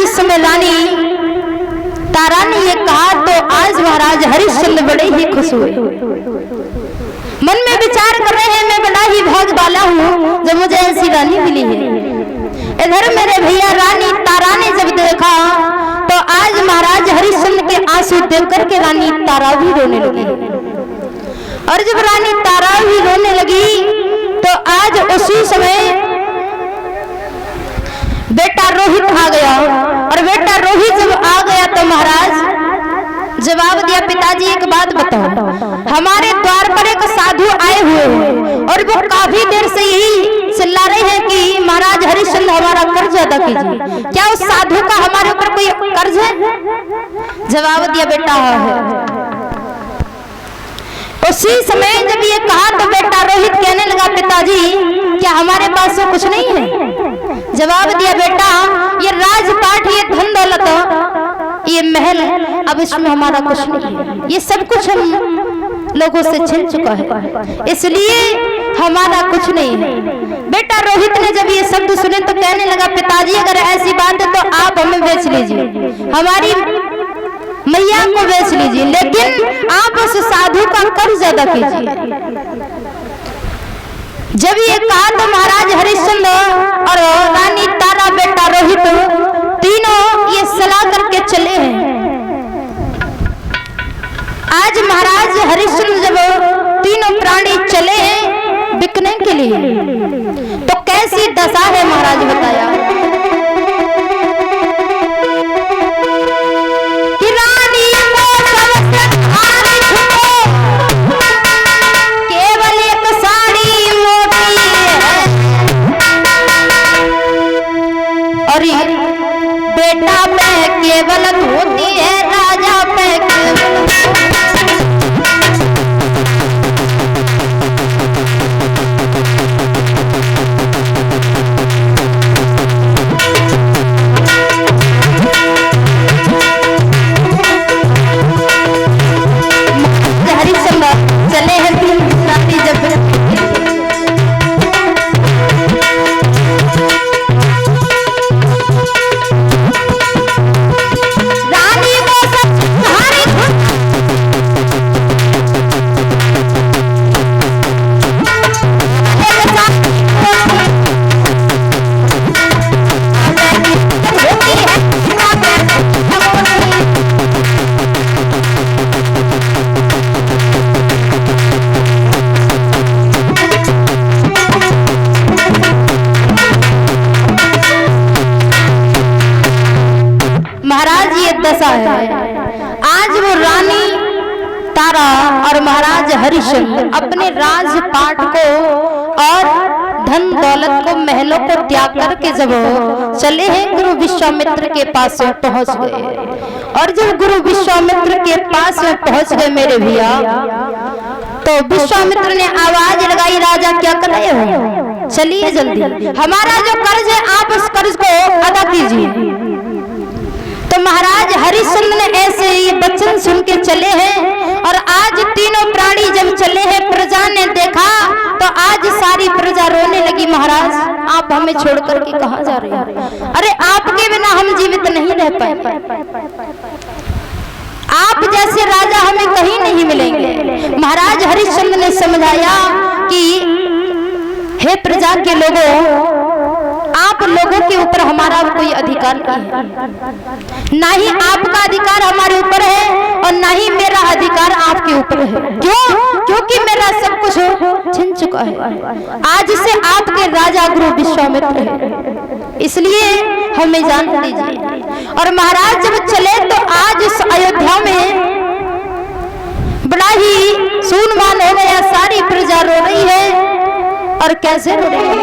जिस समय रानी तारा ने ये कहा तो आज महाराज हरिश्चंद्र बड़े ही खुश हुए। मन में विचार कर रहे हैं, मैं बड़ा ही भाग वाला हूँ जब मुझे ऐसी रानी मिली है। इधर मेरे भैया रानी तारा ने जब देखा तो आज महाराज हरिश्चंद्र के आंसू देख करके रानी तारा भी रोने लगी। और जब रानी तारा भी रोने लगी तो आज उसी समय बेटा रोहित आ गया। और बेटा रोहित जब आ गया तो महाराज जवाब दिया, पिताजी एक बात बताओ, हमारे द्वार पर एक साधु आए हुए हैं और वो काफी देर से यही चिल्ला रहे हैं कि महाराज हरिश्चंद्र हमारा कर्ज अदा कीजिए, क्या उस साधु का हमारे ऊपर कोई कर्ज है? जवाब दिया, बेटा है। उसी समय जब ये कहा तो बेटा रोहित कहने लगा, पिताजी क्या हमारे पास तो कुछ नहीं है? जवाब दिया, बेटा ये राजपाट, ये धन दौलत, ये महल, अब इसमें हमारा कुछ नहीं है, ये सब कुछ हम लोगों से छिन चुका है, इसलिए हमारा कुछ नहीं है। बेटा रोहित ने जब ये शब्द सुने तो कहने लगा, पिताजी अगर ऐसी बात है तो आप हमें बेच लीजिए, हमारी मैया को बेच लीजिए, लेकिन आप उस साधु का कर्ज अदा कीजिए। जब ये कहा तो महाराज हरिश्चंद्र और रानी तारा बेटा रोहित तीनों ये सलाह करके चले हैं। आज महाराज हरिश्चंद्र जब तीनों प्राणी चले हैं बिकने के लिए तो कैसी दशा है महाराज बताया कि रानी केवल एक साड़ी मोटी है और बेटा पे केवल धोती है, राजा पे हरिश्चंद्र चले हैं तीन रानी जब दशा है। आज वो रानी तारा और महाराज हरिश्चंद्र अपने राजपाट को और धन दौलत को, महलों को त्याग करके जब चले हैं गुरु विश्वामित्र के पास में पहुंच गए। और जब गुरु विश्वामित्र के पास में पहुंच गए मेरे भैया तो विश्वामित्र ने आवाज लगाई, राजा क्या कर रहे हो, चलिए जल्दी, हमारा जो कर्ज है आप उस कर्ज को अदा कीजिए। तो महाराज हरिश्चंद्र ने ऐसे ये वचन सुन के चले हैं और आज तीनों प्राणी जब चले हैं प्रजा ने देखा तो आज सारी प्रजा रोने लगी, महाराज आप हमें छोड़ करके कहां जा रहे हैं? अरे आपके बिना हम जीवित नहीं रह पाए, आप जैसे राजा हमें कहीं नहीं मिलेंगे। महाराज हरिश्चंद्र ने समझाया कि हे प्रजा के लोगों, आप लोगों के ऊपर हमारा कोई अधिकार नहीं है, ना ही आपका अधिकार हमारे ऊपर है और ना ही मेरा अधिकार आपके ऊपर है। क्यों? क्योंकि मेरा सब कुछ छिन चुका है, आज से आपके राजा गुरु विश्वामित्र है, इसलिए हमें जान दीजिए। और महाराज जब चले तो आज इस अयोध्या में बड़ा ही सुनसान हो गया, सारी प्रजा रो रही है। और कैसे रो रही है?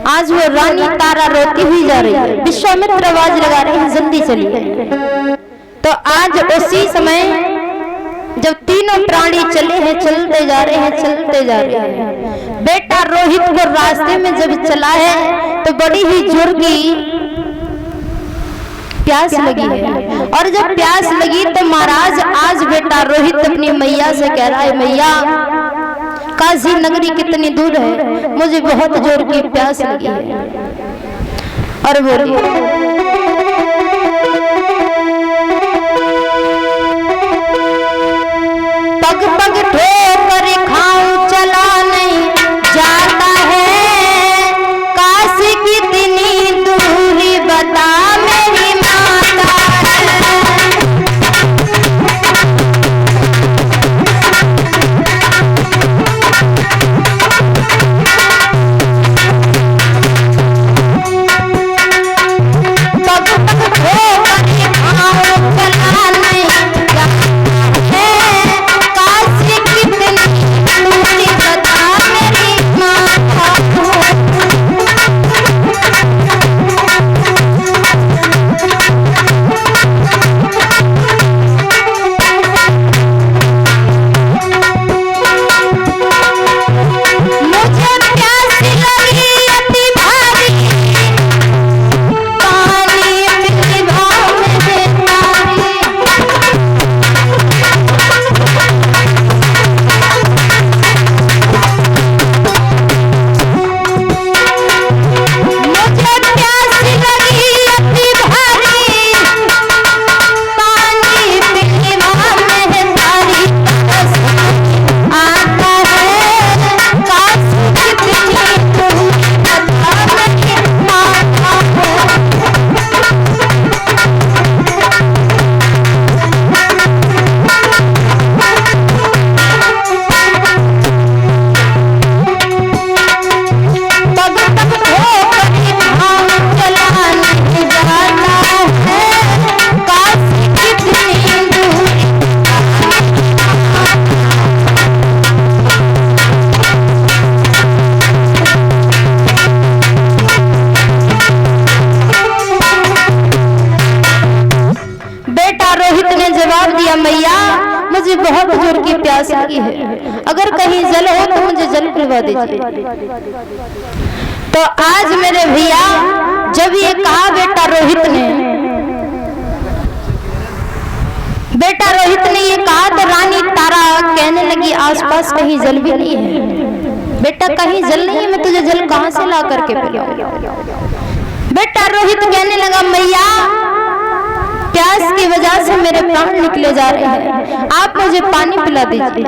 आज वो रानी तारा रोती हुई जा रही है। विश्वामित्र आवाज लगा रहे हैं जल्दी चलिए। तो आज उसी समय जब तीनों प्राणी चले हैं, चलते जा रहे हैं, चलते जा रहे हैं, बेटा रोहित को रास्ते में जब चला है तो बड़ी ही जोर की प्यास लगी है। और जब प्यास लगी तो महाराज आज बेटा रोहित अपनी मैया से कह रहा है, मैया काशी नगरी कितनी दूर है, मुझे बहुत जोर की प्यास लगी है। और बोलिए पग पग ठोकर खाऊं चला नहीं जाता है, काशी कितनी दूरी बता मेरी माता पग पग ठोकर खाऊं चला नहीं जाता है, काशी कितनी दूरी बता मेरी माता। मुझे प्यास लगी अति भारी, पानी मेरे भाव में तारी। मुझे प्यास लगी अति भारी, पानी मेरे भाव में तारी। आता है काशी कितनी दूरी बता मेरी माता। पग पग ठोकर खाऊं चला नहीं जाता है, काशी कितनी दूरी। बेटा रोहित ने जवाब दिया, मैया मुझे बहुत जोर की प्यास लगी है, अगर कहीं जल हो तो मुझे जल पिलवा दीजिए। तो आज मेरे भैया जब ये कहा बेटा रोहित ने ये कहा तो रानी तारा कहने लगी आसपास कहीं जल भी नहीं है। बेटा कहीं जल नहीं है, मैं तुझे जल कहां से ला करके पिलाऊं। बेटा रोहित कहने लगा, मैया प्यास की वजह से मेरे प्राण निकले जा रहे हैं, आप मुझे पानी पिला दीजिए।